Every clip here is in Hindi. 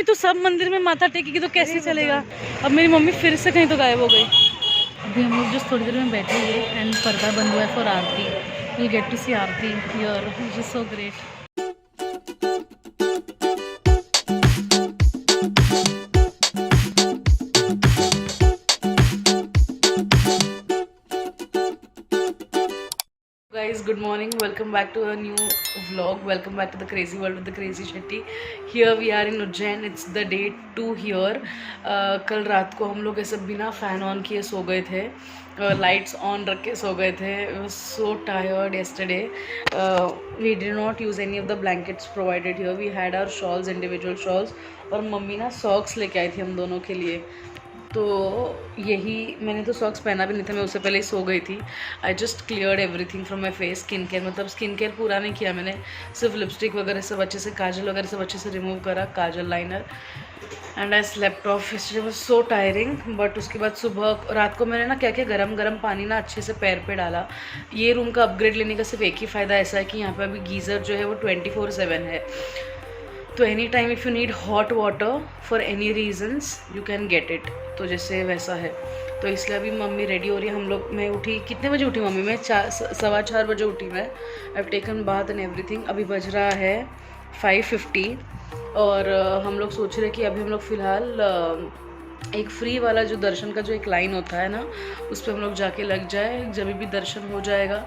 मम्मी तो सब मंदिर में माथा टेकेगी तो कैसे चलेगा। अब मेरी मम्मी फिर से कहीं तो गायब हो गई। अभी हम लोग जस्ट थोड़ी देर में बैठेंगे एंड पर्दा बंद हुआ है for aarti. Will get to see aarti here, which is so great. Guys, good morning, welcome back to a new vlog, welcome back to the crazy world with the crazy Shetty. Here we are in Ujjain, it's the day 2 here. कल रात को हम लोग ऐसे बिना फ़ैन ऑन किए सो गए थे, लाइट्स ऑन रख के सो गए थे. I was so tired yesterday. We did not use any of the blankets provided here. We had our shawls, individual shawls, और मम्मी ना सॉक्स लेके आई थी हम दोनों के लिए. तो यही, मैंने तो सॉक्स पहना भी नहीं था, मैं उससे पहले ही सो गई थी. I just cleared everything from my face. Skin care मतलब स्किन केयर पूरा नहीं किया मैंने, सिर्फ लिपस्टिक वगैरह सब अच्छे से, काजल वगैरह सब अच्छे से रिमूव करा, kajal liner. And I slept off. Yesterday was so tiring. But उसके बाद सुबह रात को मैंने ना क्या क्या गरम गरम पानी ना अच्छे से पैर पे डाला. ये रूम का अपग्रेड लेने का सिर्फ एक ही फ़ायदा ऐसा है कि यहाँ पर अभी गीज़र जो है वो 24/7 है. तो any time if you need hot water for any reasons you can get it. तो जैसे वैसा है. तो इसलिए अभी मम्मी रेडी हो रही है. हम लोग, मैं उठी कितने बजे उठी मम्मी? मैं 4:15 बजे उठी. मैं I have taken bath and everything. अभी बज रहा है 5:50 और हम लोग सोच रहे हैं कि अभी हम लोग फ़िलहाल एक फ्री वाला जो दर्शन का जो एक लाइन होता है ना, उस पर हम लोग जाके लग जाए. जब भी दर्शन हो जाएगा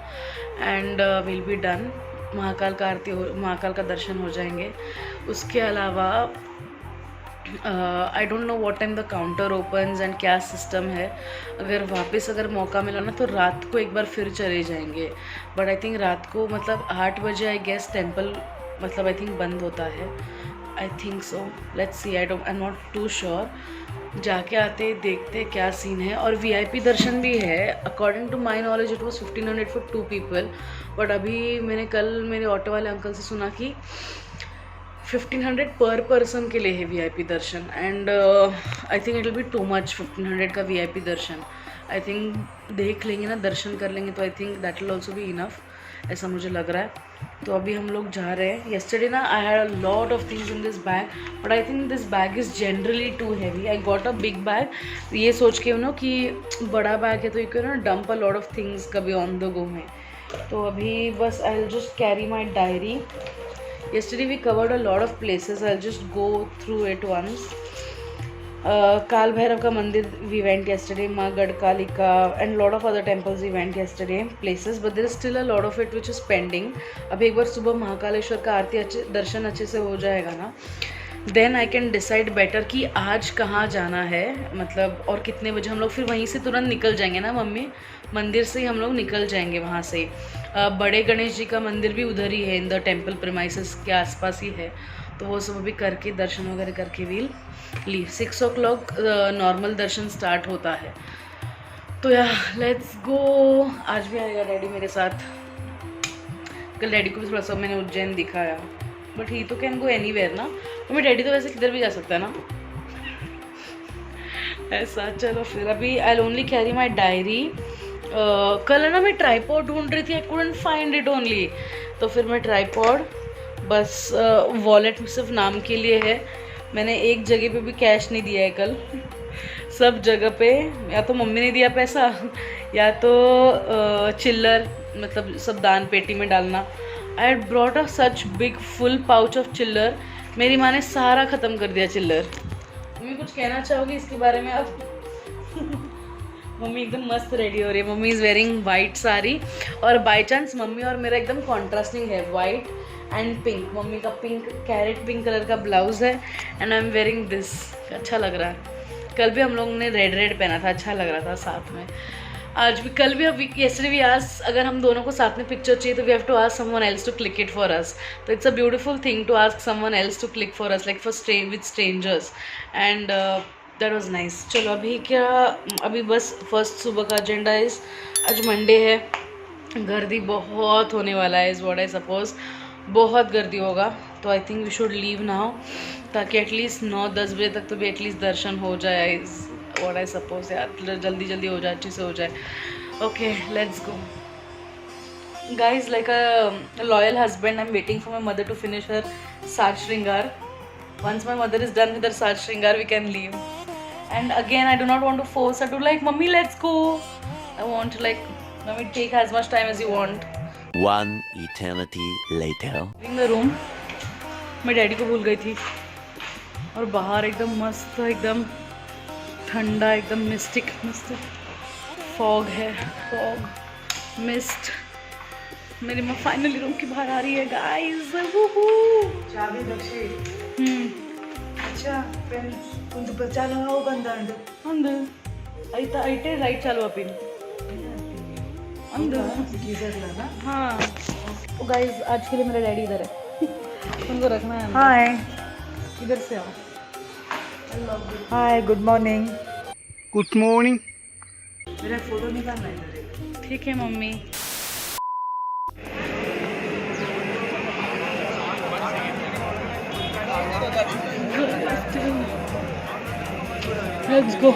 and will be done. Mahakal का आरती हो, महाकाल का दर्शन हो जाएंगे. उसके अलावा I don't know what time the counter opens and क्या सिस्टम है. अगर मौका मिला ना तो रात को एक बार फिर चले जाएंगे. बट आई थिंक रात को मतलब 8 बजे आई गेस टेम्पल मतलब आई थिंक बंद होता है. I think so. Let's see. I not too sure. जाके आते देखते क्या सीन है. और VIP दर्शन भी है. According to my knowledge it was 1500 for 2 people. But अभी मैंने कल मेरे ऑटो वाले अंकल से सुना कि 1500 पर पर्सन के लिए है VIP Darshan. And I think it will B too much 1500 का VIP दर्शन. आई थिंक देख लेंगे ना, दर्शन कर लेंगे तो I think that will also be enough, ऐसा मुझे लग रहा है. तो अभी हम लोग जा रहे हैं. येस्टरडे ना I had a lot of things in this bag, but I think this bag is generally too heavy. I got a big bag ये सोच के नो कि बड़ा बैग है तो you can dump a lot of things कभी ऑन द गो में. तो अभी बस I will just carry my diary. Yesterday we covered a lot of places. I'll just go through it once. काल भैरव का मंदिर we went yesterday, माँ Gadhkalika and lot of other temples we went yesterday places, but there is still a lot of it which is pending. अब एक बार सुबह महाकालेश्वर का आरती दर्शन अच्छे से हो जाएगा ना, then I can decide better कि आज कहाँ जाना है मतलब, और कितने बजे. हम लोग फिर वहीं से तुरंत निकल जाएंगे ना मम्मी, मंदिर से ही हम लोग निकल जाएंगे वहाँ से. बड़े गणेश जी का मंदिर भी उधर ही है, इन द टेम्पल प्रेमाइसेस के आसपास ही है. तो वो सब अभी करके दर्शन वगैरह करके वील लीव. 6 o'clock नॉर्मल दर्शन स्टार्ट होता है. तो या लेट्स गो. आज भी आएगा डैडी मेरे साथ. कल डैडी को भी थोड़ा सा मैंने उज्जैन दिखाया, बट ही तो कैन गो एनीवेयर ना. तो मैं डैडी तो वैसे किधर भी जा सकता है ना ऐसा. चलो फिर अभी I will only carry my diary. कल ना मैं ट्राईपॉड ढूंढ रही थी, I couldn't find it only. तो फिर मैं ट्राईपॉड बस वॉलेट सिर्फ नाम के लिए है. मैंने एक जगह पे भी कैश नहीं दिया है कल. सब जगह पे या तो मम्मी ने दिया पैसा या तो चिल्लर मतलब सब दान पेटी में डालना. I had brought a such big full pouch of चिल्लर. मेरी माँ ने सारा ख़त्म कर दिया चिल्लर. मम्मी कुछ कहना चाहोगी इसके बारे में अब? मम्मी एकदम मस्त रेडी हो रही है. Mummy is wearing white sari और बाय चांस मम्मी और मेरा एकदम कॉन्ट्रास्टिंग है, वाइट एंड पिंक. मम्मी का पिंक कैरेट पिंक कलर का ब्लाउज़ है and I am wearing this. अच्छा लग रहा है. कल भी हम लोगों ने रेड रेड पहना था, अच्छा लग रहा था साथ में. आज भी, कल भी, अभी येस्टरडे भी आज अगर हम दोनों को साथ में पिक्चर चाहिए तो we have to ask someone else to click it for us. तो it's a beautiful thing to ask someone else to click for us, like for with strangers. And that was nice. चलो अभी क्या, अभी बस फर्स्ट सुबह का एजेंडा इज़, आज मंडे है, गर्दी बहुत होने वाला है इज़ व्हाट आई सपोज. बहुत गर्दी होगा. तो I think we should leave now ताकि एटलीस्ट 9-10 बजे तक तो भी एटलीस्ट दर्शन हो जाए इज़ व्हाट आई सपोज. यार जल्दी जल्दी हो जाए, अच्छे से हो जाए. Okay let's go guys. Like a loyal husband, I'm waiting for my mother to finish her साज श्रृंगार. Once my mother is done with her Saj Shringar, we can leave. And again, I do not want to force her to like, Mummy, let's go. I want to like, Mummy, take as much time as you want. One eternity later. In the room, मैं डैडी को भूल गई थी और बाहर एकदम मस्त एकदम ठंडा एकदम मिस्टिक फॉग है, फॉग मिस्ट। मेरी माँ फाइनली रूम के बाहर आ रही है गाइस। चाबी दक्षी अच्छा फ्रेंड्स कुंतु पचालो हो बंदंड अंद అయితే అయితే రైట్ చాలు అపిన్ अंद गीजर लाना। हाँ तो गाइस आज के लिए मेरा डैडी इधर है, उनको रखना है। हाय इधर से आओ। Hi good morning. Good morning. मेरा फोटो निकालना है इधर। ठीक है मम्मी। Let's go.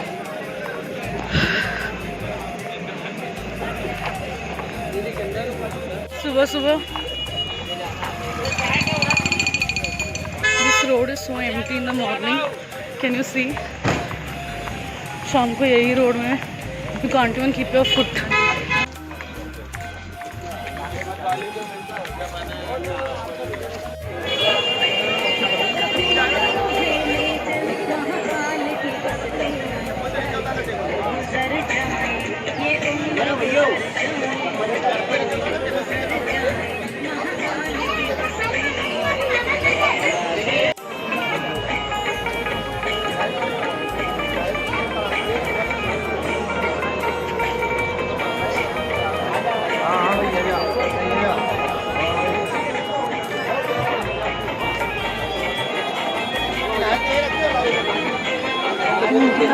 सुबह सुबह this road is so empty in the morning, can you see? शाम को यही रोड में you can't even keep your foot.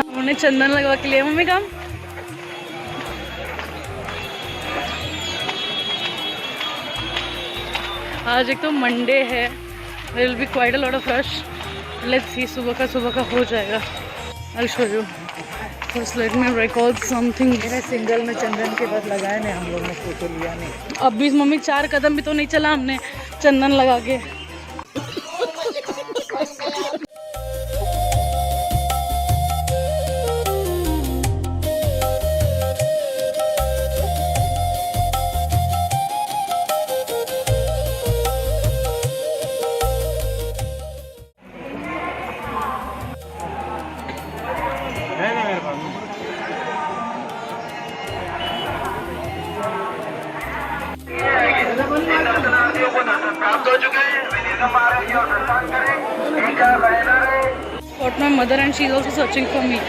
उन्होंने चंदन लगवा के लिया मम्मी काम। आज एक तो मंडे है, there will be quite a lot of rush. Let's see, सुबह का हो जाएगा। I will show you. First let me record something. मेरे सिंगल में चंदन के बाद लगाए ने हम लोग ने फोटो लिया नहीं। अब भी मम्मी 4 कदम भी तो नहीं चला हमने चंदन लगा के। Got my mother and she's also searching for me.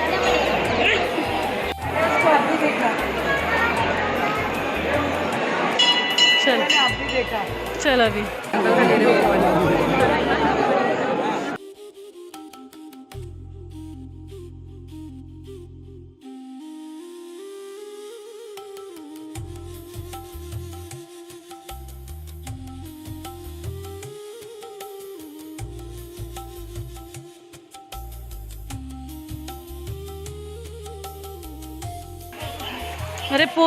चल अभी। अरे पो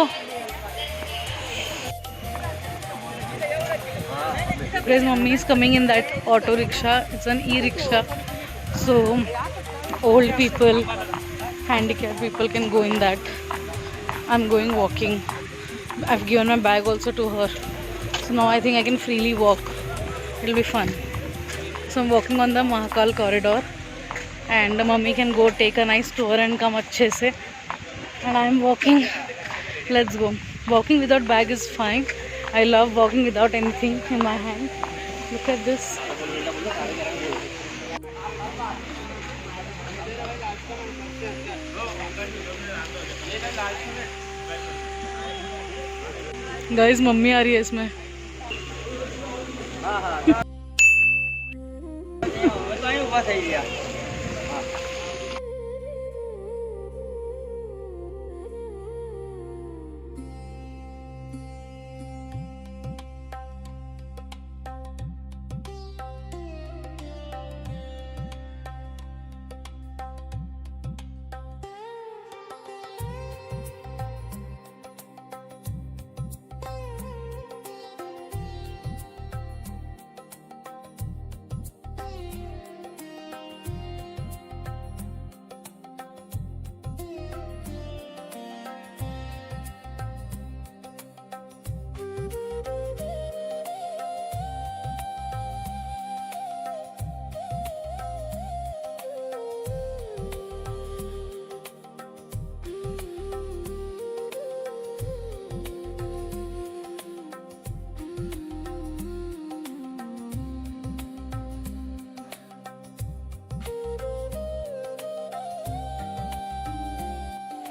Guys, mommy is coming in that auto rickshaw. It's an e-rickshaw, so old people, handicapped people can go in that. I'm going walking. I've given my bag also to her, so now I think I can freely walk. It'll be fun. So I'm walking on the Mahakal corridor, and mommy can go take a nice tour and come अच्छे से. And I'm walking. Let's go. Walking without bag is fine. I love walking without anything in my hand. Look at this. Guys, mummy आ रही है इसमें।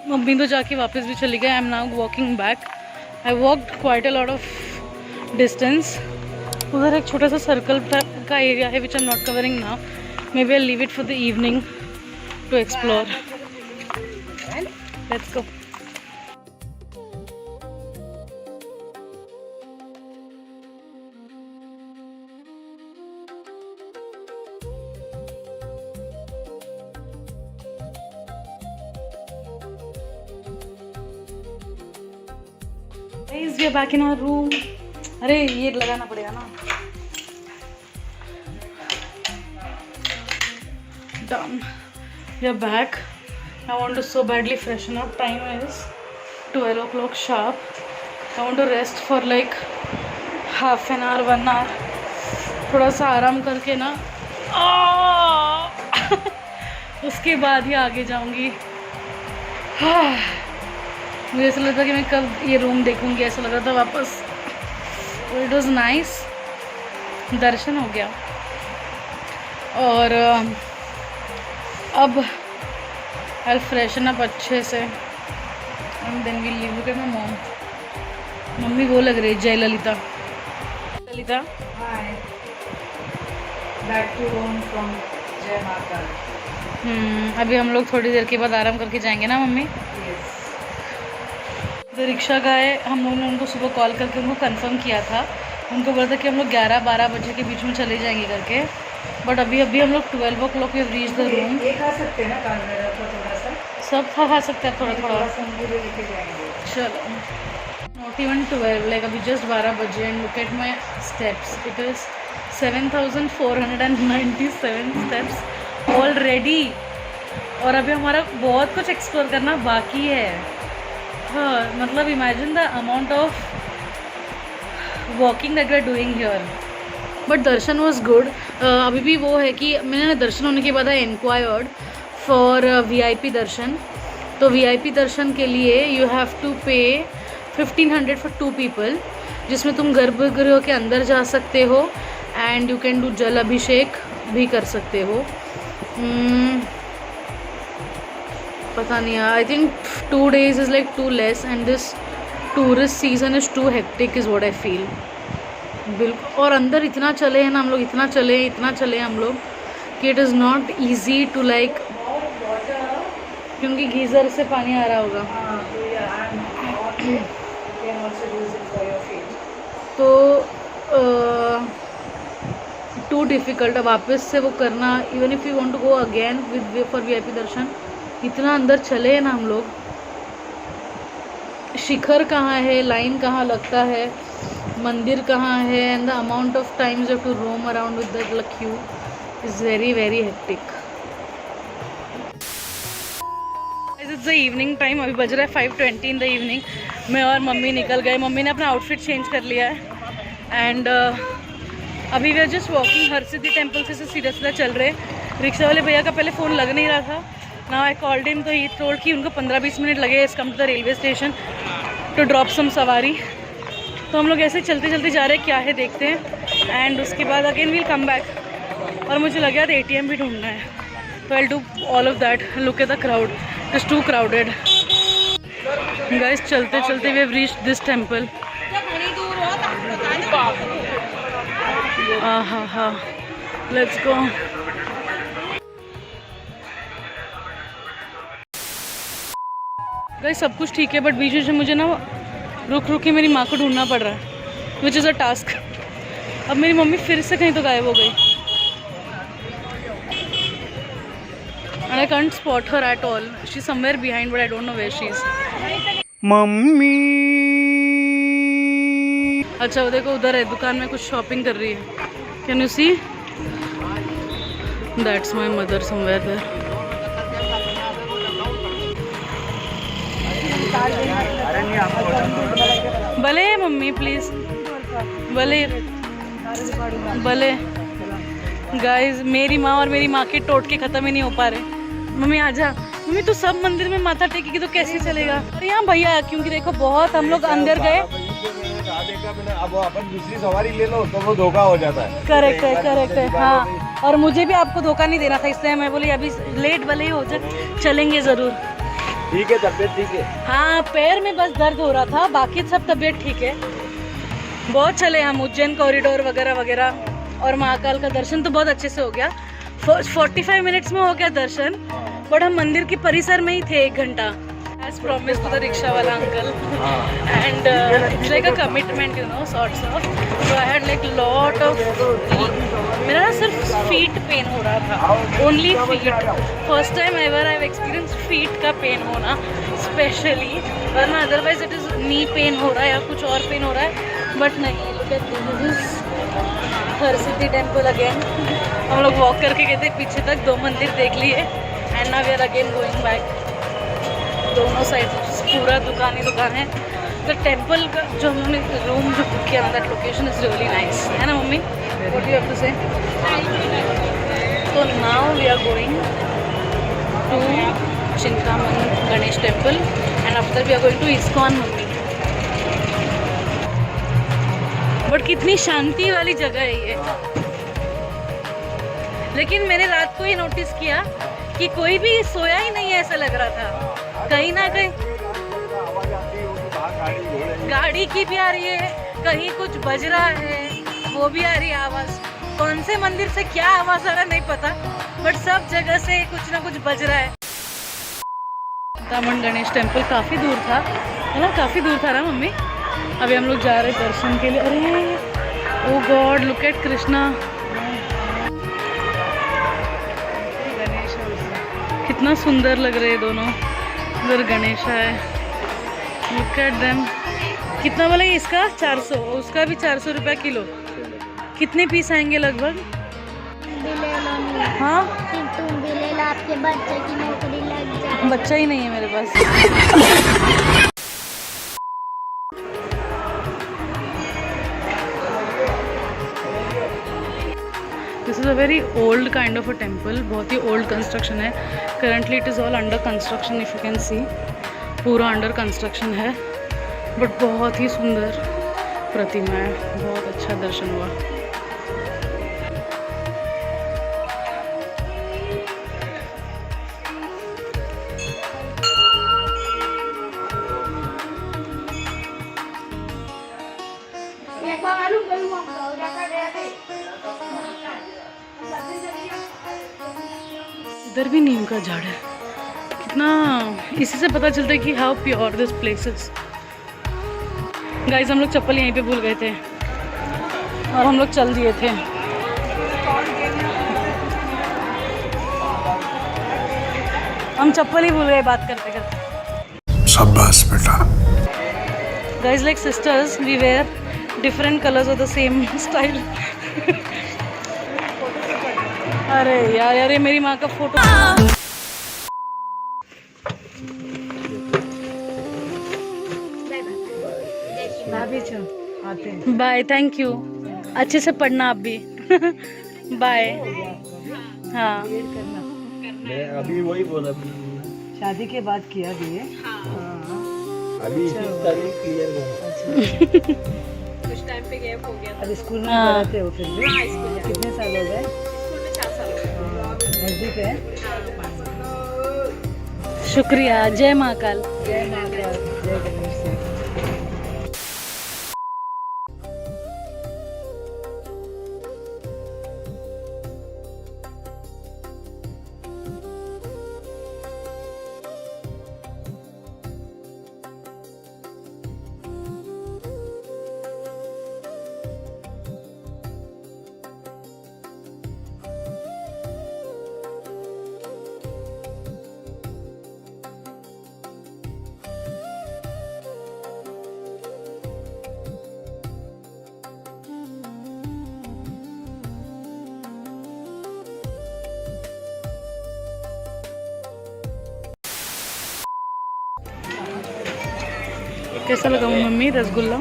मम्मी तो जाके वापस भी चली गई. I am now walking back. I walked quite a lot of distance. उधर एक छोटा सा सर्कल का एरिया है which I am not covering now. Maybe I leave it for the evening to explore. Let's go. We are back in our room. अरे ये लगाना पड़ेगा ना. Done. We are back. I want to so badly freshen up. Time is 12 o'clock sharp. I want to rest for like half an hour, 1 hour. थोड़ा सा आराम करके ना उसके बाद ही आगे जाऊंगी. मुझे ऐसा लग रहा था कि मैं कब ये रूम देखूंगी. ऐसा लग रहा था वापस. It was nice. दर्शन हो गया. और अब आई फ्रेशन अप अच्छे से and then we leave. Look at my mom. Mummy वो लग रही है Jayalalithaa. Lalita hi. Back to home from जय माता. अभी हम लोग थोड़ी देर के बाद आराम करके जाएंगे ना मम्मी. तो रिक्शा का है. हम लोगों ने उनको सुबह कॉल करके उनको कंफर्म किया था. उनको बोला था कि हम लोग 11-12 बजे के बीच में चले जाएंगे करके. बट अभी हम लोग 12 o'clock we have reach the room. ये खा सकते हैं ना कांगड़ा का थोड़ा सा. सब खा सकते हैं थोड़ा थोड़ा. लेके जाएंगे. चलो. नॉट इवन 12 लाइक अभी जस्ट 12 बजे. And look at my steps. It is 7,497 steps already. और अभी हमारा बहुत कुछ एक्सप्लोर करना बाकी है. हाँ मतलब imagine the amount of walking that we are doing here. But darshan was good. अभी भी वो है कि मैंने दर्शन होने के बाद आई इंक्वायर्ड फॉर VIP दर्शन. तो VIP दर्शन के लिए यू हैव टू पे 1500 फॉर 2 पीपल, जिसमें तुम गर्भगृह के अंदर जा सकते हो एंड यू कैन डू जल अभिषेक भी कर सकते हो. पता नहीं. I think 2 days is like too less and this tourist season is too hectic is what I feel. बिल्कुल. और अंदर इतना चले हैं ना हम लोग. इतना चले हम लोग कि it is not easy to like. क्योंकि गीज़र से पानी आ रहा होगा. तो टू डिफ़िकल्ट. अब वापस से वो करना. Even if you want to go again with for VIP darshan. इतना अंदर चले हैं ना हम लोग. शिखर कहाँ है, लाइन कहाँ लगता है, मंदिर कहाँ है, and the amount of times you have to roam around with the queue is very very hectic. It's the evening time. अभी बज रहा है 5:20 इन द इवनिंग. मैं और मम्मी निकल गए. मम्मी ने अपना आउटफिट चेंज कर लिया है एंड अभी we are just walking. Harsiddhi temple से सीधा सीधा चल रहे. रिक्शा वाले भैया का पहले फ़ोन लग नहीं रहा था. Now I called him. तो ही टोल्ड कि उनको 15-20 मिनट लगे इस come to the railway station to drop some सवारी. तो हम लोग ऐसे चलते चलते जा रहे हैं. क्या है देखते हैं एंड उसके बाद अगेन वील कम बैक. और मुझे लग गया था ATM भी ढूंढना है. तो I do all of that. Look at the crowd. It's too crowded guys. चलते चलते we have reached this temple. हाँ लेट्स गो. गाइस सब कुछ ठीक है बट बीच में मुझे ना रुक के मेरी माँ को ढूंढना पड़ रहा है विच इज़ अ टास्क. अब मेरी मम्मी फिर से कहीं तो गायब हो गई. And I can't spot her at all. She's somewhere behind, but I don't know where she is. Mummy. अच्छा वो देखो उधर है. दुकान में कुछ शॉपिंग कर रही है. Can you see? That's my mother somewhere there. भले मम्मी प्लीज. भले गाइस मेरी माँ और मेरी माँ के टोटके खत्म ही नहीं हो पा रहे. मम्मी आजा. मम्मी तू सब मंदिर में माथा टेकेगी तो कैसे चलेगा. और यहाँ भैया क्योंकि देखो बहुत हम लोग अंदर गए. अब अपन दूसरी सवारी ले लो तो वो धोखा हो जाता है. करेक्ट है. हाँ और मुझे भी आपको धोखा नहीं देना था इसलिए मैं बोली अभी लेट भले ही हो जाए चलेंगे ज़रूर. ठीक है, तबीयत ठीक है। हाँ, पैर में बस दर्द हो रहा था, बाकी सब तबीयत ठीक है। बहुत चले हम उज्जैन कॉरिडोर वगैरह वगैरह, और महाकाल का दर्शन तो बहुत अच्छे से हो गया। 45 मिनट्स में हो गया दर्शन, बट हम मंदिर के परिसर में ही थे 1 घंटा, as promised to the rickshaw वाला uncle, and it's like a commitment, you know, sorts of. So I had like lot of, मेरा ना सिर्फ feet पेन हो रहा था, only feet. First time ever I've experienced feet का पेन होना, specially, वरना otherwise it is knee pain हो रहा है या कुछ और पेन हो रहा है, but नहीं। Look at this, Harsiddhi temple again. हम लोग वॉक करके गए थे पीछे तक, 2 मंदिर देख लिए, and now we are again going back. दोनों साइड पूरा दुकान ही दुकान है। द टेम्पल का जो हमने रूम जो बुक किया ना, that location is really nice, है ना mummy? What do you have to say? तो now we are going to Chintaman Ganesh temple, and after we are going to ISKCON mummy. But कितनी शांति वाली जगह है ये। लेकिन मैंने रात को ही नोटिस किया कि कोई भी सोया ही नहीं है, ऐसा लग रहा था। कहीं ना कहीं गाड़ी की भी आ रही है, कहीं कुछ बज रहा है, वो भी आ रही है आवाज़। कौन से मंदिर से क्या आवाज़ आ रहा है नहीं पता, बट सब जगह से कुछ ना कुछ बज रहा है। चिंतामन गणेश टेम्पल काफ़ी दूर था, है ना? काफ़ी दूर था ना मम्मी? अभी हम लोग जा रहे हैं दर्शन के लिए। अरे ओ गॉड, लुक एट कृष्णा, कितना सुंदर लग रहे हैं दोनों। इधर गणेश है, लुक एट देम। कितना बोला इसका? 400, उसका भी 400 रुपया किलो। कितने पीस आएंगे लगभग? हाँ, तुम भी ले लो, आपके बच्चे की नौकरी लग जाए। बच्चा ही नहीं है मेरे पास। This is a very old kind of a temple, बहुत ही ओल्ड कंस्ट्रक्शन है। Currently it is all under construction, if you can see, पूरा अंडर कंस्ट्रक्शन है, बट बहुत ही सुंदर प्रतिमा है। बहुत अच्छा दर्शन हुआ। इधर भी नीम का झाड़ है, कितना, इसी से पता चलता है कि how pure this place is. Guys, हम लोग चप्पल यहीं पे भूल गए थे और हम लोग चल दिए थे। हम चप्पल ही भूल गए बात करते करते। शाबाश बेटा। Guys, like sisters, we wear different colours of the same style. अरे यार यार, ये मेरी माँ का फोटो। Bye, thank you. अच्छे से पढ़ना आप भी। बाय। हाँ, मैं अभी वही बोला, शादी के बाद किया भी है। अभी इसी तारीख क्लियर हुआ। कुछ टाइम पे गैप हो गया। अब स्कूल में पढ़ाते हो फिर भी? कितने साल हो गए? स्कूल में 4 साल। नजदीक है। शुक्रिया। जय महाकाल। जय महाकाल, जय गणेश। कैसा लगा मम्मी रसगुल्ला?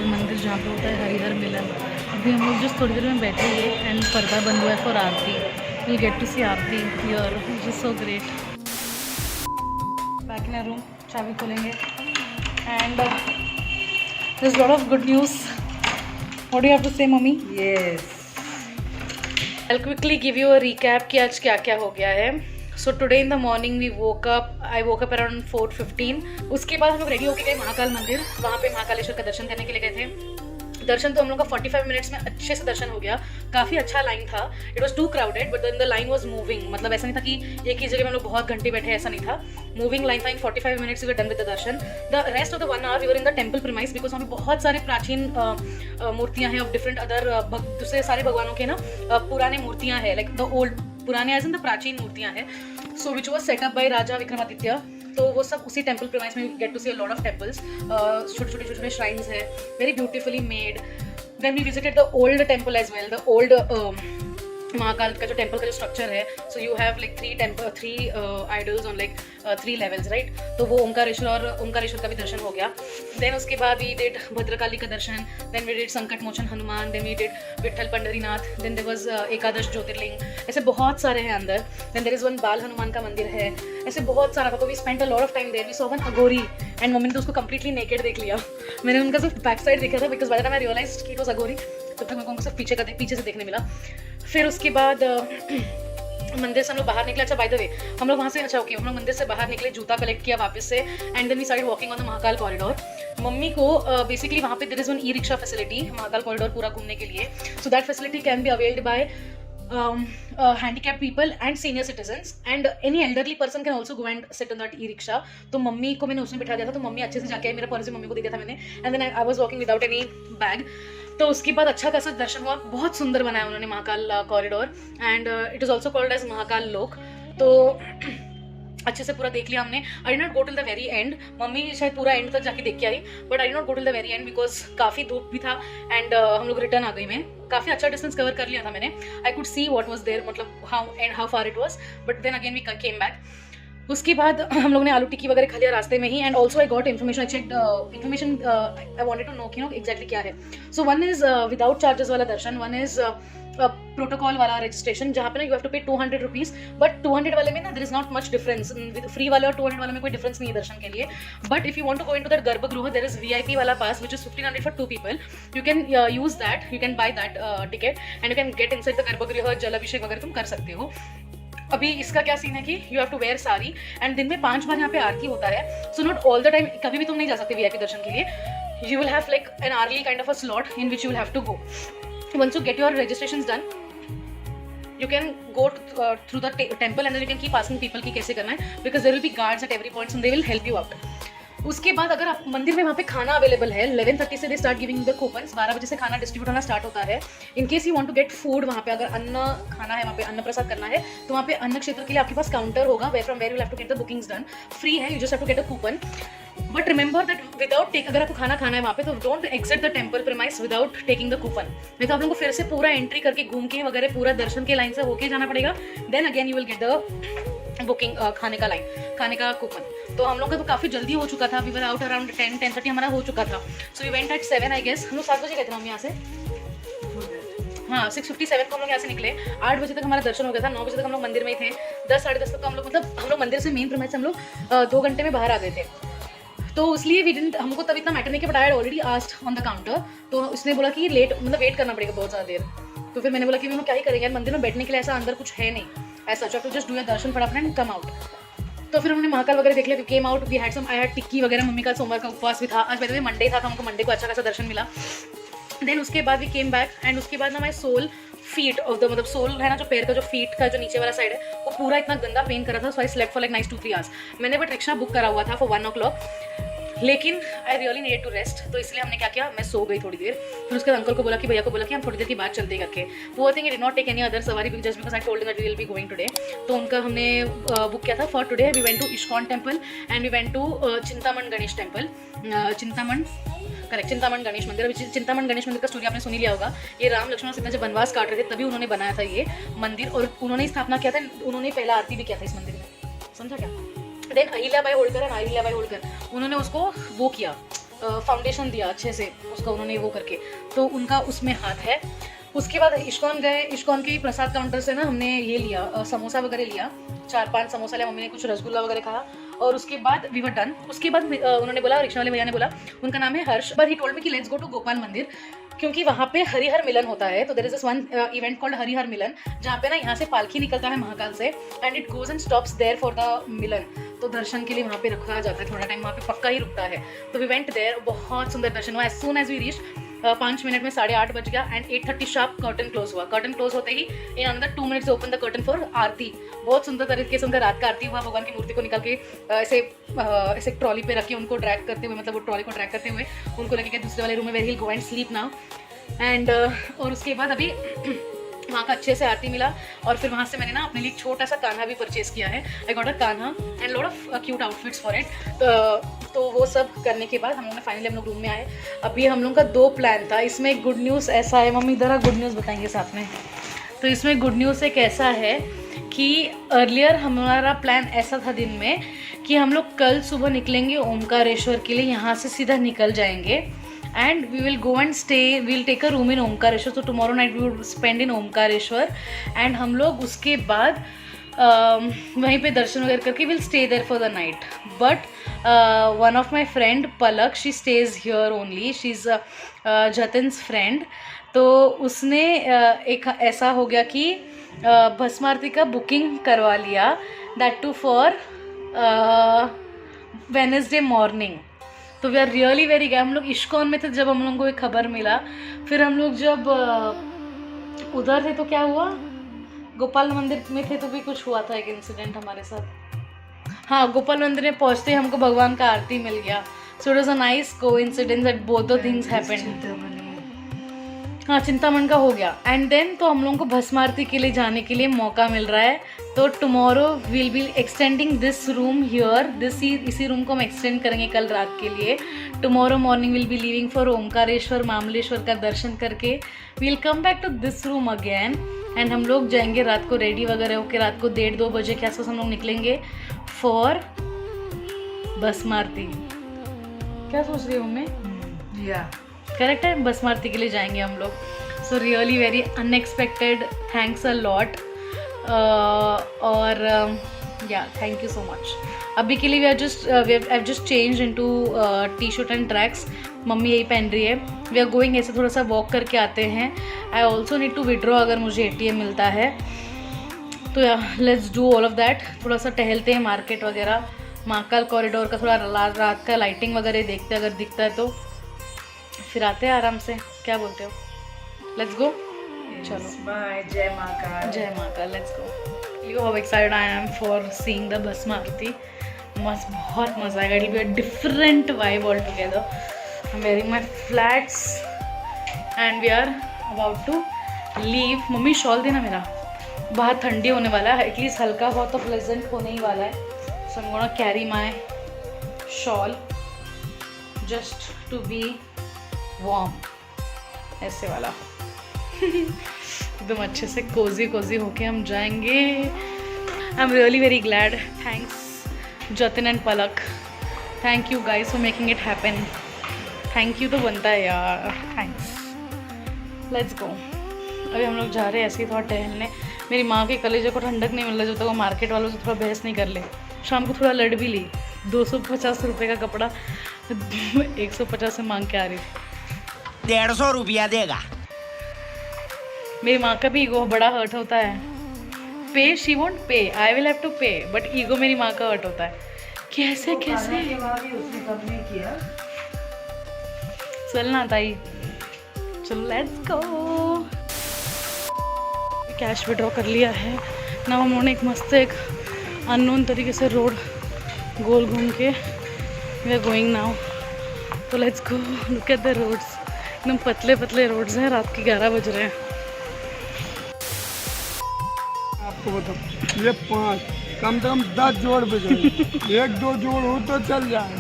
महाकाल मंदिर जहाँ पे होता है हरिहर मिलन। अभी हम लोग जस्ट थोड़ी देर में बैठे ही एंड पर्दा बंद हुआ है for aarti. We get to see aarti here, which is so great. Back in room, चाबी खोलेंगे and there is lot of good news. What do you have to say mummy? Yes. I'll quickly give you a recap कि आज क्या क्या हो गया है। So today in the morning we woke up, I woke up around 4:15। उसके बाद हम लोग रेडी होके गए महाकाल मंदिर, वहाँ पे महाकालेश्वर का दर्शन करने के लिए गए थे। दर्शन तो हम लोग का 45 मिनट्स में अच्छे से दर्शन हो गया। काफ़ी अच्छा लाइन था। It was too crowded but then the line was moving. मतलब ऐसा नहीं था कि एक ही जगह में हम लोग बहुत घंटे बैठे, ऐसा नहीं था। मूविंग लाइन था। In 45 minutes we were done with the darshan. The rest of the 1 hour we were in the temple premise because वहाँ पे बहुत सारे प्राचीन मूर्तियाँ हैं ऑफ डिफरेंट अदर दूसरे सारे भगवानों के ना पुराने मूर्तियाँ हैं, लाइक द ओल्ड, पुराने एज इन द प्राचीन मूर्तियाँ हैं। So which was set up by Raja Vikramaditya. तो वो सब उसी टेम्पल प्रीमाइस में get to see a lot of temples. छोटे छोटे श्राइन्स है, very beautifully made. Then we visited the old temple as well, the old Mahakal का जो टेम्पल का जो स्ट्रक्चर है। So you have like three idols on like 3 levels, right. तो वो ओंकारेश्वर का भी दर्शन हो गया। देन उसके बाद वी डिड भद्रकाली का दर्शन, then we did Sankat Mochan Hanuman, then we did Vitthal Pandharinath, then there was Ekadash Jyotirling. ऐसे बहुत सारे हैं अंदर। देन देयर इज वन बाल हनुमान का मंदिर है। ऐसे बहुत सारा था। तो we spent a lot of time there. We saw one Aghori and mummy ने तो उसको कंप्लीटली नेकेड देख लिया। मैंने उनका सिर्फ बैक साइड देखा था because by the time I realised कि इट वाज अघोरी, तब तक मेरे को उनको सिर्फ पीछे से देखने मिला। फिर उसके बाद मंदिर से हम लोग बाहर निकले। अच्छा बाय द वे हम लोग वहाँ से हम लोग मंदिर से बाहर निकले, जूता कलेक्ट किया वापस से and then we started walking on the Mahakal corridor. Mummy को बेसिकली वहाँ पे there is one e rickshaw facility Mahakal corridor पूरा घूमने के लिए। So that facility can be availed by handicapped people and senior citizens and any elderly person can also go and sit on that e-rickshaw। तो मम्मी को मैंने उसमें बिठा दिया था। तो मम्मी अच्छे से जाके आई, मेरा पर्स मम्मी को दे दिया था मैंने and then I was walking without any bag. तो उसके बाद अच्छा खासा दर्शन हुआ। बहुत सुंदर बनाया उन्होंने Mahakal corridor and it is also called as Mahakal Lok. तो अच्छे से पूरा देख लिया हमने। I did not go till the very end. Mummy शायद पूरा एंड तक जाके देख के आई but I did not go till the very end because काफ़ी धूप भी था एंड हम लोग रिटर्न आ गई। मैं काफ़ी अच्छा डिस्टेंस कवर कर लिया था मैंने। I could see what was there, मतलब how far it was, but then again we came back. उसके बाद हम लोग ने आलू टिक्की वगैरह खा लिया रास्ते में ही and also I got information. I checked information, I wanted to know कि एग्जैक्टली क्या है। So one is without charges वाला दर्शन, वन इज प्रोटोकॉल वाला रजिस्ट्रेशन जहाँ पे ना यू हैव टू पे 200 रुपीज़। बट 200 वाले में ना there is not much difference. Free वाले और 200 वाले में कोई डिफरेंस नहीं है दर्शन के लिए। But if you want to go into that garbhagriha there is VIP वाला pass which is 1500 for 2 people। You can use that, you can buy that ticket and you can get inside the garbhagriha. जल अभिषेक वगैरह तुम कर सकते हो। अभी इसका क्या सीन है कि you have to wear sari and दिन में 5 बार यहाँ पे आरती होता है। So not all the time, कभी भी तुम नहीं जा सकते VIP दर्शन के लिए। You will have like an early kind of a slot in which you will have to go. Once you get your registrations done you can go through the temple and then you can keep asking people कि कैसे करना है because there will be guards at every point and they will help you out। उसके बाद अगर आप मंदिर में वहाँ पे खाना अवेलेबल है 11:30 से they start giving the coupons. 12 बजे से खाना डिस्ट्रीब्यूट होना स्टार्ट होता है। In case you want to get food, वहाँ पे अगर अन्न खाना है, वहाँ पे अन्न प्रसाद करना है तो वहाँ पे अन्न क्षेत्र के लिए आपके पास काउंटर होगा from where you have to get the bookings done. Free है, you just have to get a coupon. But remember that without take, अगर आपको खाना खाना है वहाँ पे तो don't exit the temple premise without taking the coupon. नहीं तो आप लोगों को फिर से पूरा एंट्री करके घूम के वगैरह पूरा दर्शन के लाइन से होके जाना पड़ेगा। Then again you will get the booking, खाने का लाइन, खाने का कूपन। तो हम लोग का तो काफ़ी जल्दी हो चुका था। वी वर आउट अराउंड 10:30 हमारा हो चुका था। So we went at 7 I guess. हम लोग 7 बजे गए थे हम यहाँ से। हाँ 6:57 को हम लोग यहाँ से निकले। 8 बजे तक हमारा दर्शन हो गया था। 9 बजे तक हम लोग मंदिर में ही थे। 10 साढ़े 10 तक तो हम लोग, मतलब हम लोग मंदिर से मेन प्रीमाइस से हम लोग 2 घंटे में बाहर आ गए थे। तो इसलिए वी डिडंट, हमको तब इतना मैटर नहीं कि but I had already asked on the counter. तो उसने बोला कि लेट, मतलब वेट करना पड़ेगा बहुत ज़्यादा देर। तो फिर मैंने बोला कि हम लोग क्या ही करेंगे, मंदिर में बैठने के लिए ऐसा अंदर कुछ है नहीं ऐसा, तो जस्ट डू योर दर्शन फटाफट एंड कम आउट। तो फिर हमने महाकाल वगैरह देख लिया। We came out, we had some, I had tikki वगैरह। मम्मी का सोमवार का उपवास भी था। आज वैसे मंडे था तो हमको मंडे को अच्छा खासा दर्शन मिला। देन उसके बाद वी केम बैक एंड उसके बाद ना my sole feet of the, मतलब सोल है ना जो पैर का जो फीट का जो नीचे वाला साइड है वो पूरा इतना गंदा पेन कर रहा था। So I slept for like nice 2-3 hours. मैंने बट रिक्शा बुक करा हुआ था फॉर 1 o'clock, लेकिन I really needed to rest. तो इसलिए हमने क्या किया, मैं सो गई थोड़ी देर। फिर उसके बाद अंकल को बोला कि भैया को बोला कि हम थोड़ी देर के बाद चलते करके। वो I think did not take any other सवारी just because I told that we will be going today. तो उनका हमने बुक किया था for today. We went to ISKCON temple and we went to Chintaman Ganesh temple. Chintaman Ganesh मंदिर। अभी चिंतामण गणेश मंदिर का स्टोरी आपने सुनी लिया होगा। ये राम लक्ष्मण सीता जब वनवास काट रहे थे तभी उन्होंने बनाया था ये मंदिर और उन्होंने स्थापना किया था। उन्होंने पहला आरती भी किया था इस मंदिर में, समझा क्या। देन अहिल्याबाई होलकर एंड अहिल्याबाई होलकर उन्होंने उसको वो किया, फाउंडेशन दिया अच्छे से उसका उन्होंने वो करके, तो उनका उसमें हाथ है। उसके बाद इस्कॉन गए, इस्कॉन के प्रसाद काउंटर से ना हमने ये लिया समोसा वगैरह लिया, 4-5 समोसा लिया, मम्मी ने कुछ रसगुल्ला वगैरह खाया और उसके बाद वी वर डन। उसके बाद उन्होंने बोला, रिक्शा वाले भैया ने बोला, उनका नाम है हर्ष, बट ही टोल्ड मी कि लेट्स गो टू गोपाल मंदिर, क्योंकि वहाँ पे हरिहर मिलन होता है। तो there is this one event called Harihar Milan, जहाँ पे ना यहाँ से पालकी निकलता है महाकाल से and it goes and stops there for the Milan. तो दर्शन के लिए वहाँ पे रखा जाता है, थोड़ा टाइम वहाँ पे पक्का ही रुकता है। तो वी वेंट देयर, बहुत सुंदर दर्शन हुआ। As soon as we reach 5 minute में 8:30 बज गया एंड 8:30 शार्प कर्टन क्लोज हुआ। कर्टन क्लोज होते ही इन अंदर 2 minutes open the curtain for aarti. बहुत सुंदर तरीके से उनका रात का आरती हुआ। भगवान की मूर्ति को निकाल के ऐसे ट्रॉली पे रखे, उनको ड्रैग करते हुए, मतलब वो ट्रॉली को ड्रैग करते हुए उनको लेके गए दूसरे वाले रूम में, where he go and sleep now and और उसके बाद अभी वहाँ का अच्छे से आरती मिला और फिर वहाँ से मैंने ना अपने लिए छोटा सा कान्हा भी परचेज किया है। आई got a Kanha and lot of cute outfits for it. तो वो सब करने के बाद हम लोग ने फाइनली हम लोग रूम में आए। अभी हम लोग का 2 प्लान था। इसमें एक गुड न्यूज़ ऐसा है, मम्मी इधर गुड न्यूज़ बताएंगे साथ में। तो इसमें गुड न्यूज़ एक ऐसा है कि अर्लियर हमारा प्लान ऐसा था दिन में कि हम लोग कल सुबह निकलेंगे ओमकारेश्वर के लिए, यहाँ से सीधा निकल जाएंगे and we will go and stay, we'll take a room in Omkareshwar, so tomorrow night we will spend in Omkareshwar and हम लोग उसके बाद वहीं पे दर्शन वगैरह करके we'll stay there for the night. But one of my friend Palak, she stays here only, she's Jatin's friend. तो उसने एक ऐसा हो गया कि भस्म आरती का बुकिंग करवा लिया, that too for Wednesday morning. तो वी आर रियली वेरी गए। हम लोग इस्कॉन में थे जब हम लोगों को एक खबर मिला, फिर हम लोग जब उधर थे तो क्या हुआ, गोपाल मंदिर में थे तो भी कुछ हुआ था, एक इंसिडेंट हमारे साथ। हाँ, गोपाल मंदिर में पहुँचते ही हमको भगवान का आरती मिल गया। So it was a nice coincidence that both the things happened. हाँ, चिंतामण का हो गया एंड देन तो हम लोगों को भस्म आरती के लिए जाने के लिए मौका मिल रहा है। तो tomorrow will be extending this room here, इसी रूम को हम एक्सटेंड करेंगे कल रात के लिए। Tomorrow morning will be leaving for Omkareshwar, Mamleshwar का दर्शन करके will come back to this room again and हम लोग जाएंगे रात को रेडी वगैरह होकर, रात को 1:30-2 बजे के आसपास हम लोग निकलेंगे फॉर भस्म आरती। क्या सोच रही हूँ मम्मी? या करेक्ट है, भस्म आरती के लिए जाएंगे हम लोग। So really very unexpected, thanks a lot और या थैंक यू सो मच। अभी के लिए I just change into T-shirt and tracks, mummy यही पहन रही है। वी आर गोइंग, ऐसे थोड़ा सा वॉक करके आते हैं। I also need to withdraw अगर मुझे ATM मिलता है तो let's do all of that. थोड़ा सा टहलते हैं मार्केट वगैरह, महाकाल कॉरिडोर का थोड़ा रात का लाइटिंग वगैरह देखते हैं, अगर दिखता है तो फिर आते हैं आराम से। क्या बोलते हो? Let's go. चलो बाय। जय महाकाल। जय Mahakal, let's go. You how excited I am for seeing the Bhasma Aarti. मस्त, बहुत मजा आएगा। It will be a different vibe all together. I am wearing my flats and we are about to leave. Mummy shawl देना मेरा, बाहर ठंडी होने वाला है, एटलीस्ट हल्का बहुत तो प्लेजेंट होने ही वाला है। So I am gonna carry my shawl just to be warm, ऐसे वाला एकदम अच्छे से कोजी कोजी होके हम जाएंगे। I am really very glad. Thanks Jatin and Palak, thank you guys for making it happen. Thank you तो बनता है यार, थैंक्स। Let's go. अभी हम लोग जा रहे हैं ऐसे ही थोड़ा टहलने। मेरी माँ के कलेजे को ठंडक नहीं मिल रहा जब तक वो मार्केट वालों से थोड़ा बहस नहीं कर ले। शाम को थोड़ा लड़ भी ली, 250 रुपये का कपड़ा 150 से मांग के आ रही थी। 150 रुपया देगा। मेरी माँ का भी ईगो बड़ा हर्ट होता है। पे she won't pay, I will have to pay, but ego मेरी माँ का हर्ट होता है। कैसे कैसे के बाद भी उसने कम नहीं किया। चलना ताई, चलो लेट्स गो। कैश विड्रॉ कर लिया है ना हम लोगों ने। एक मस्त एक अननोन तरीके से रोड गोल घूम के वी आर गोइंग नाउ। तो let's go, look at the roads, एकदम पतले पतले रोड्स हैं। रात के 11 बज रहे हैं। आपको बताओ, ये 5 कम से कम 10 जोड़ बजे 1-2 जोड़ हो तो चल जाए।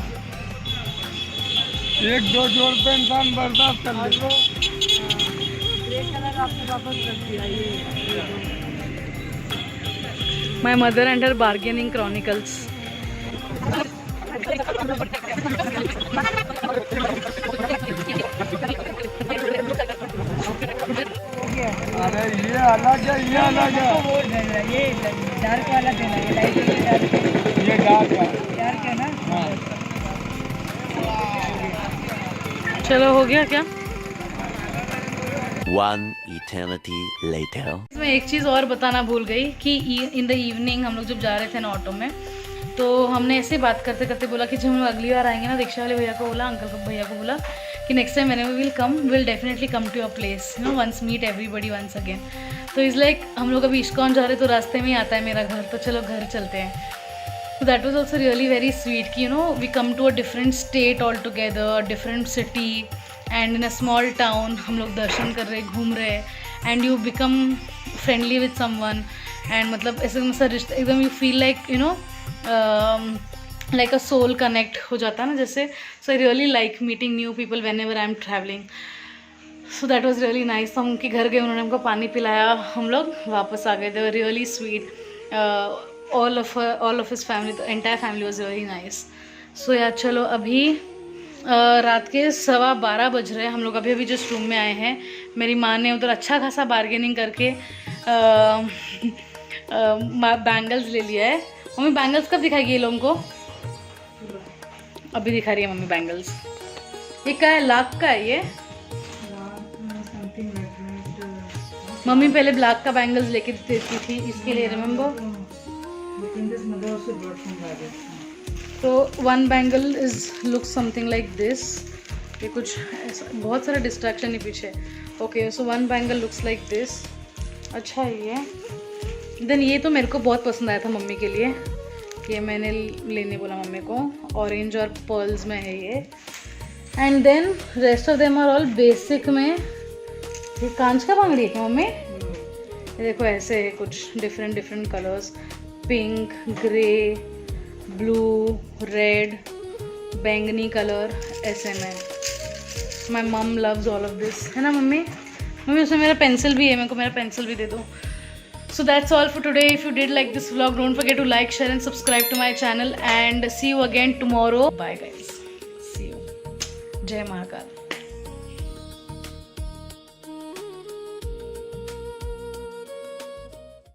1-2 जोड़ पे इंसान बर्दाश्त कर ले। My mother and her bargaining chronicles. अरे ये अलग है, ये अलग है, वो ये डार्क वाला देना, ये लाइट डार्क है, ये डार्क है। डार्क है ना। हाँ। चलो हो गया क्या? One eternity later. मैं एक चीज़ और बताना भूल गई कि इन द इवनिंग हम लोग जब जा रहे थे ना ऑटो में, तो हमने ऐसे बात करते करते बोला कि जब हम लोग अगली बार आएंगे ना, दीक्षा वाले भैया को बोला, अंकल को भैया को बोला कि next time whenever will come, will definitely come to your place, you know, once meet everybody once again. तो इज़ लाइक हम लोग अभी इस्कॉन जा रहे तो रास्ते में ही आता है मेरा घर, तो चलो घर चलते हैं। So that was also really very sweet कि you know we come to a different state altogether, a different city and in a small town हम लोग दर्शन कर रहे, घूम रहे, and you become friendly with someone and मतलब ऐसे मतलब रिश्ता एकदम you feel like you know like a soul connect हो जाता है ना जैसे। So I really like meeting new people whenever I'm traveling. So that was really nice। हम उनके घर गए, उन्होंने हमको पानी पिलाया, हम लोग वापस आ गए। They were really sweet। all of his family, the entire family was really nice। So यार चलो अभी रात के 12:15 बज रहे हैं, हम लोग अभी जस्ट रूम में आए हैं। मेरी माँ ने उधर अच्छा खासा बार्गेनिंग करके बैंगल्स ले लिया है। मम्मी बैंगल्स कब दिखाएगी ये लोगों को? अभी दिखा रही है मम्मी बैंगल्स। ये क्या है, लाख का है ये? मम्मी पहले ब्लैक का बैंगल्स लेके देती थी इसके लिए, रिमेम्बर? तो one bangle is look something like this. ये कुछ ऐसा, बहुत सारा डिस्ट्रैक्शन है पीछे। Okay, so one bangle looks like this. अच्छा है ये। देन ये तो मेरे को बहुत पसंद आया था मम्मी के लिए, ये मैंने लेने बोला मम्मी को। ऑरेंज और पर्ल्स में है ये। And then rest of them are all basic में। ये कांच का बांगड़ी है क्या मम्मी? ये देखो ऐसे है कुछ different colours, pink, grey, blue, red, बैंगनी कलर, ऐसे में। माई मम लव्स ऑल ऑफ दिस, है ना मम्मी? मम्मी उसमें मेरा पेंसिल भी है, मेरे को मेरा पेंसिल भी दे दो। So that's all for today. If you did like this vlog, don't forget to like, share and subscribe to my channel, and see you again tomorrow. Bye guys. See you. Jai Mahakal.